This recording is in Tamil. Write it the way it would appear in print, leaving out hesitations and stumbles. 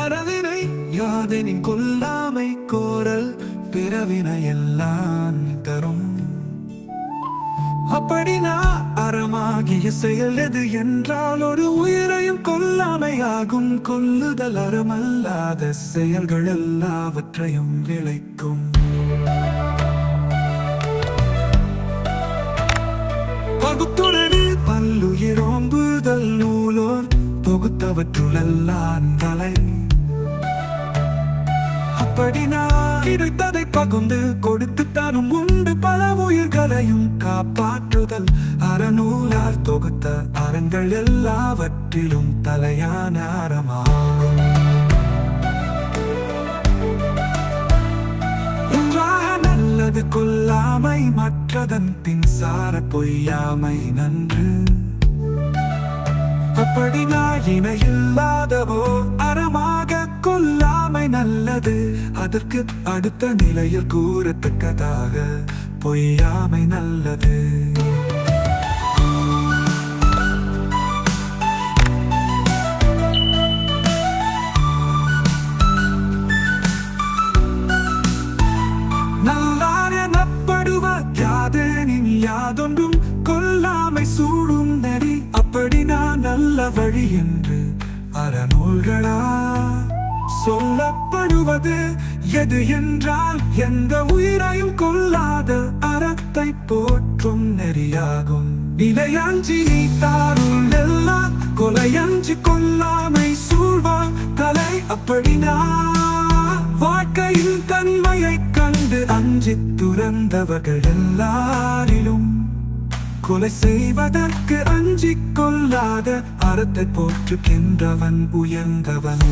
அறவினை யாதெனின் கொல்லாமை கோரல் பிறவினை எல்லாம் தரும். அப்படினா அறமாகிய செயல் எது என்றால் ஒரு உயிரையும் கொல்லாமையாகும். கொல்லுதல் அறமல்லாத செயல்கள் எல்லாவற்றையும் விளைக்கும். பகுத்துணர்வு பல்லுயிரோம்புதல் நூலோர் தொகுத்தவற்றுளெல்லாம் தலை. அப்படினா கிடைத்ததை பகுந்து கொடுத்து தரும் உண்டு பல உயிர்களையும் காப்பாற்றுதல் அறநூலார் தொகுத்த அறங்கள் எல்லாவற்றிலும் தலையான அறமாகும். ஒன்றாக நல்லது கொல்லாமை மற்றதன் பின் சார பொய்யாமை நன்று. அப்படினா இணையில்லாதவோ அறமாக கொல்லாமை நல்லது. அதற்கு அடுத்த நிலையில் கூறத்தக்கதாக பொய்யாமை நல்லது. நல்லார் எனப்படுவர் யாதெனின் யாதொன்றும் கொல்லாமை சூழும் நெறி. அப்படினா நல்ல வழி என்று அறநூல்களா சொல்லப்படுவது எது என்றால் எந்த உயிரையும் கொல்லாத அறத்தை போற்றும் நெறியாகும். நிலையஞ்சி நீத்தாருள் எல்லாம் கொலையஞ்சி கொல்லாமை சூழ்வார் தலை. அப்படினா வாழ்க்கையில் தன்மையை கண்டு அஞ்சி துறந்தவர்கள் எல்லாரிலும் கொலை செய்வதற்கு அஞ்சிக் கொள்ளாத அறத்தை போற்றுகின்றவன் உயர்ந்தவன்.